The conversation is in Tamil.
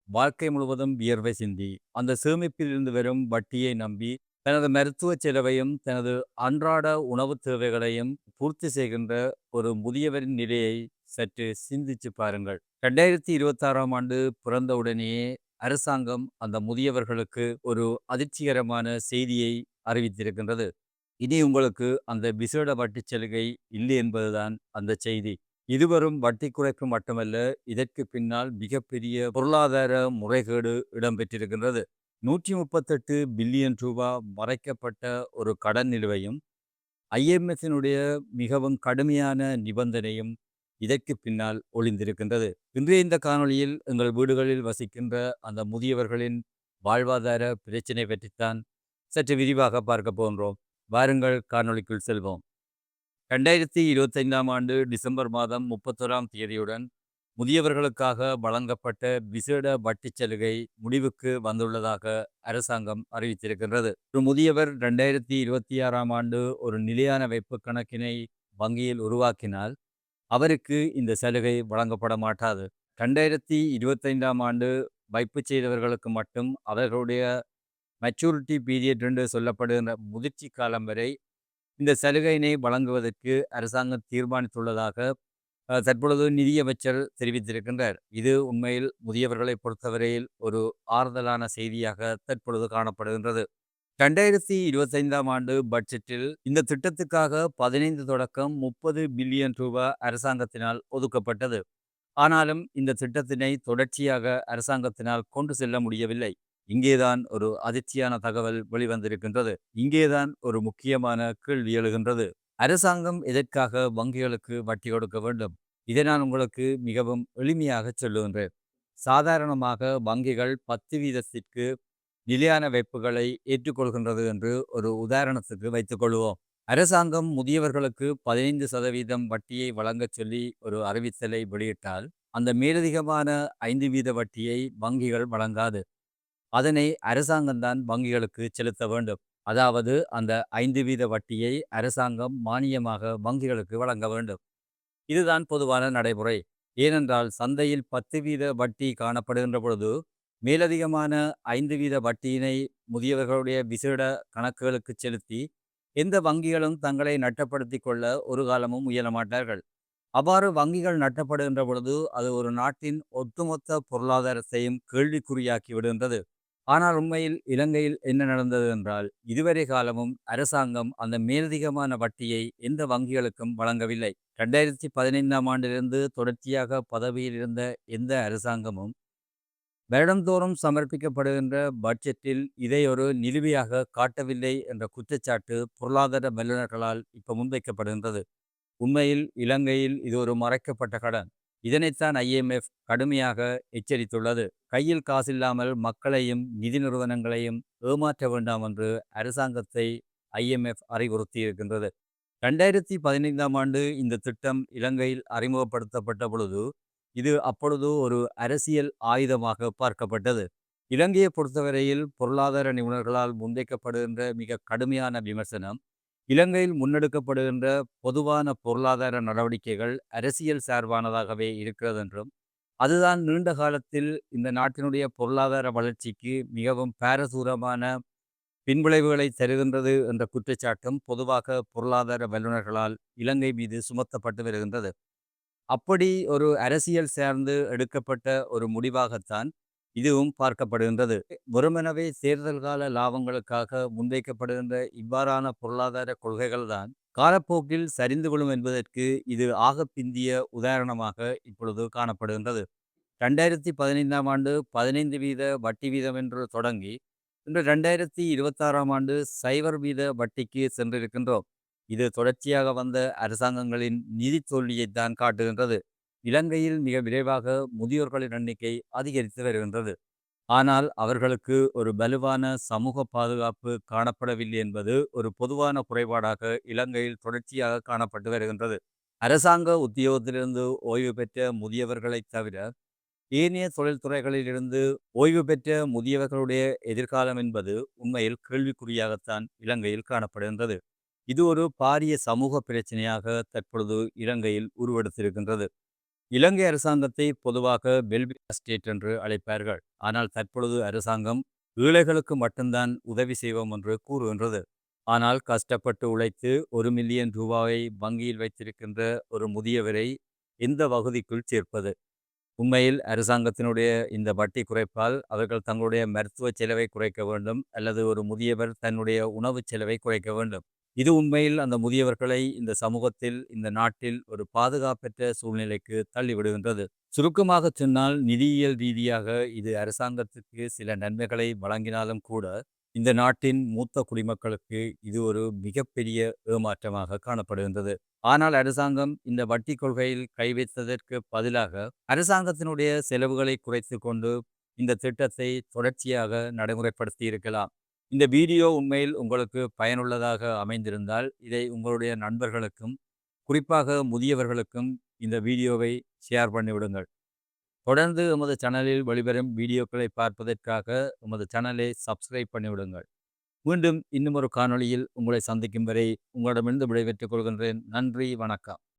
வாழ்க்கை முழுவதும் வியர்வை சிந்தி, அந்த சேமிப்பில் இருந்து வரும் வட்டியை நம்பி, தனது மருத்துவ செலவையும், தனது அன்றாட உணவுத் தேவைகளையும் பூர்த்தி செய்கின்ற ஒரு முதியவரின் நிலையை சற்று சிந்திச்சு பாருங்கள். 2026ஆம் ஆண்டு பிறந்தவுடனேயே அரசாங்கம் அந்த முதியவர்களுக்கு ஒரு அதிர்ச்சிகரமான செய்தியை அறிவித்திருக்கின்றது. இனி உங்களுக்கு அந்த விசேட வட்டிச் சலுகை இல்லை என்பதுதான் அந்த செய்தி. இது வெறும் வட்டி குறைப்பு மட்டுமல்ல, இதற்கு பின்னால் மிகப்பெரிய பொருளாதார முறைகேடு இடம்பெற்றிருக்கின்றது. 138 பில்லியன் ரூபா மறைக்கப்பட்ட ஒரு கடன் நிலுவையும், IMFினுடைய மிகவும் கடுமையான நிபந்தனையும் இதற்கு பின்னால் ஒளிந்திருக்கின்றது. இன்றைய இந்த காணொளியில் எங்கள் வீடுகளில் வசிக்கின்ற அந்த முதியவர்களின் வாழ்வாதார பிரச்சினை பற்றித்தான் சற்று விரிவாக பார்க்க போகின்றோம். வாருங்கள் காணொளிக்குள் செல்வோம். 2025ஆம் ஆண்டு டிசம்பர் மாதம் 31ஆம் தேதியுடன் முதியவர்களுக்காக வழங்கப்பட்ட விசேட வட்டிச் சலுகை முடிவுக்கு வந்துள்ளதாக அரசாங்கம் அறிவித்திருக்கின்றது. ஒரு முதியவர் 2026ஆம் ஆண்டு ஒரு நிலையான வைப்பு கணக்கினை வங்கியில் உருவாக்கினால் அவருக்கு இந்த சலுகை வழங்கப்பட மாட்டாது. 2025ஆம் ஆண்டு வைப்பு செய்தவர்களுக்கு மட்டும் அவர்களுடைய மெச்சூரிட்டி பீரியட் என்று சொல்லப்படுகின்ற முதிர்ச்சி காலம் வரை இந்த சலுகையினை வழங்குவதற்கு அரசாங்கம் தீர்மானித்துள்ளதாக தற்பொழுது நிதியமைச்சர் தெரிவித்திருக்கின்றார். இது உண்மையில் முதியவர்களை பொறுத்தவரையில் ஒரு ஆறுதலான செய்தியாக தற்பொழுது காணப்படுகின்றது. 2025ஆம் ஆண்டு பட்ஜெட்டில் இந்த திட்டத்துக்காக 15 தொடக்கம் 30 பில்லியன் ரூபாய் அரசாங்கத்தினால் ஒதுக்கப்பட்டது. ஆனாலும் இந்த திட்டத்தினை தொடர்ச்சியாக அரசாங்கத்தினால் கொண்டு செல்ல முடியவில்லை. இங்கேதான் ஒரு அதிர்ச்சியான தகவல் வெளிவந்திருக்கின்றது. இங்கேதான் ஒரு முக்கியமான கேள்வி எழுகின்றது. அரசாங்கம் எதற்காக வங்கிகளுக்கு வட்டி கொடுக்க வேண்டும்? இதை நான் உங்களுக்கு மிகவும் எளிமையாக சொல்லுகின்றேன். சாதாரணமாக வங்கிகள் 10 வீதத்திற்கு நிலையான வைப்புகளை ஏற்றுக்கொள்கின்றது என்று ஒரு உதாரணத்துக்கு வைத்துக் கொள்வோம். அரசாங்கம் முதியவர்களுக்கு 15% வட்டியை வழங்கச் சொல்லி ஒரு அறிவித்தலை வெளியிட்டால், அந்த மேலதிகமான 5 வீத வட்டியை வங்கிகள் வழங்காது. அதனை அரசாங்கம்தான் வங்கிகளுக்கு செலுத்த வேண்டும். அதாவது அந்த 5 வீத வட்டியை அரசாங்கம் மானியமாக வங்கிகளுக்கு வழங்க வேண்டும். இதுதான் பொதுவான நடைமுறை. ஏனென்றால் சந்தையில் 10 வீத வட்டி காணப்படுகின்ற பொழுது, மேலதிகமான 5 வீத வட்டியினை முதியவர்களுடைய விசேட கணக்குகளுக்கு செலுத்தி, எந்த வங்கிகளும் தங்களை நட்டப்படுத்திக் கொள்ள ஒரு காலமும் முயலமாட்டார்கள். அவ்வாறு வங்கிகள் நட்டப்படுகின்ற பொழுது, அது ஒரு நாட்டின் ஒட்டுமொத்த பொருளாதாரத்தையும் கேள்விக்குறியாக்கி விடுகின்றது. ஆனால் உண்மையில் இலங்கையில் என்ன நடந்தது என்றால், இதுவரை காலமும் அரசாங்கம் அந்த மேலதிகமான வட்டியை எந்த வங்கிகளுக்கும் வழங்கவில்லை. 2015ஆம் ஆண்டிலிருந்து தொடர்ச்சியாக பதவியில் இருந்த எந்த அரசாங்கமும் வருடந்தோறும் சமர்ப்பிக்கப்படுகின்ற பட்ஜெட்டில் இதை ஒரு நிலுவையாக காட்டவில்லை என்ற குற்றச்சாட்டு பொருளாதார வல்லுநர்களால் இப்ப முன்வைக்கப்படுகின்றது. உண்மையில் இலங்கையில் இது ஒரு மறைக்கப்பட்ட கடன். இதனைத்தான் IMF கடுமையாக எச்சரித்துள்ளது. கையில் காசில்லாமல் மக்களையும் நிதி நிறுவனங்களையும் ஏமாற்ற வேண்டாம் என்று அரசாங்கத்தை IMF அறிவுறுத்தியிருக்கின்றது. 2015ஆம் ஆண்டு இந்த திட்டம் இலங்கையில் அறிமுகப்படுத்தப்பட்ட பொழுது, இது அப்பொழுது ஒரு அரசியல் ஆயுதமாக பார்க்கப்பட்டது. இலங்கையை பொறுத்தவரையில் பொருளாதார நிபுணர்களால் முன்வைக்கப்படுகின்ற மிக கடுமையான விமர்சனம், இலங்கையில் முன்னெடுக்கப்படுகின்ற பொதுவான பொருளாதார நடவடிக்கைகள் அரசியல் சார்பானதாகவே இருக்கிறது என்றும், அதுதான் நீண்ட காலத்தில் இந்த நாட்டினுடைய பொருளாதார வளர்ச்சிக்கு மிகவும் பாரதூரமான பின்விளைவுகளை தருகின்றது என்ற குற்றச்சாட்டும் பொதுவாக பொருளாதார வல்லுநர்களால் இலங்கை மீது சுமத்தப்பட்டு வருகின்றது. அப்படி ஒரு அரசியல் சார்ந்து எடுக்கப்பட்ட ஒரு முடிவாகத்தான் இதுவும் பார்க்கப்படுகின்றது. வெறுமெனவே தேர்தல் கால லாபங்களுக்காக முன்வைக்கப்படுகின்ற இவ்வாறான பொருளாதார கொள்கைகள்தான் காலப்போக்கில் சரிந்து விழும் என்பதற்கு இது ஆக பிந்திய உதாரணமாக இப்பொழுது காணப்படுகின்றது. 2015ஆம் ஆண்டு 15 வீத வட்டி வீதம் என்று தொடங்கி, இன்று 2026ஆம் ஆண்டு 0 வீத வட்டிக்கு சென்றிருக்கின்றோம். இது தொடர்ச்சியாக வந்த அரசாங்கங்களின் நிதி தோல்வியைத்தான் காட்டுகின்றது. இலங்கையில் மிக விரைவாக முதியோர்களின் எண்ணிக்கை அதிகரித்து வருகின்றது. ஆனால் அவர்களுக்கு ஒரு வலுவான சமூக பாதுகாப்பு காணப்படவில்லை என்பது ஒரு பொதுவான குறைபாடாக இலங்கையில் தொடர்ச்சியாக காணப்பட்டு வருகின்றது. அரசாங்க உத்தியோகத்திலிருந்து ஓய்வு பெற்ற முதியவர்களைத் தவிர, ஏனைய தொழில்துறைகளிலிருந்து ஓய்வு பெற்ற முதியவர்களுடைய எதிர்காலம் என்பது உண்மையில் கேள்விக்குறியாகத்தான் இலங்கையில் காணப்படுகின்றது. இது ஒரு பாரிய சமூக பிரச்சனையாக தற்பொழுது இலங்கையில் உருவெடுத்திருக்கின்றது. இலங்கை அரசாங்கத்தை பொதுவாக வெல்ஃபேர் ஸ்டேட் என்று அழைப்பார்கள். ஆனால் தற்பொழுது அரசாங்கம் ஏழைகளுக்கு மட்டும்தான் உதவி செய்வோம் என்று கூறுகின்றது. ஆனால் கஷ்டப்பட்டு உழைத்து ரூ. 1,000,000 வங்கியில் வைத்திருக்கின்ற ஒரு முதியவரை எந்த வகுதிக்குள் சேர்ப்பது? உண்மையில் அரசாங்கத்தினுடைய இந்த வட்டி குறைப்பால் அவர்கள் தங்களுடைய மருத்துவ செலவை குறைக்க வேண்டும், அல்லது ஒரு முதியவர் தன்னுடைய உணவு செலவை குறைக்க வேண்டும். இது உண்மையில் அந்த முதியவர்களை இந்த சமூகத்தில், இந்த நாட்டில் ஒரு பாதுகாப்பற்ற சூழ்நிலைக்கு தள்ளிவிடுகின்றது. சுருக்கமாக சொன்னால், நிதியியல் ரீதியாக இது அரசாங்கத்துக்கு சில நன்மைகளை வழங்கினாலும் கூட, இந்த நாட்டின் மூத்த குடிமக்களுக்கு இது ஒரு மிகப்பெரிய ஏமாற்றமாக காணப்படுகின்றது. ஆனால் அரசாங்கம் இந்த வட்டி கொள்கையில் கை வைத்ததற்கு பதிலாக அரசாங்கத்தினுடைய செலவுகளை குறைத்து கொண்டு இந்த திட்டத்தை தொடர்ச்சியாக நடைமுறைப்படுத்தி இருக்கலாம். இந்த வீடியோ உண்மையில் உங்களுக்கு பயனுள்ளதாக அமைந்திருந்தால் இதை உங்களுடைய நண்பர்களுக்கும், குறிப்பாக முதியவர்களுக்கும் இந்த வீடியோவை ஷேர் பண்ணிவிடுங்கள். தொடர்ந்து எமது சேனலில் வெளிவரும் வீடியோக்களை பார்ப்பதற்காக எமது சேனலை சப்ஸ்கிரைப் பண்ணிவிடுங்கள். மீண்டும் இன்னும் ஒரு காணொளியில் உங்களை சந்திக்கும் வரை உங்களிடமிருந்து விடைபெற்றுக் கொள்கின்றேன். நன்றி, வணக்கம்.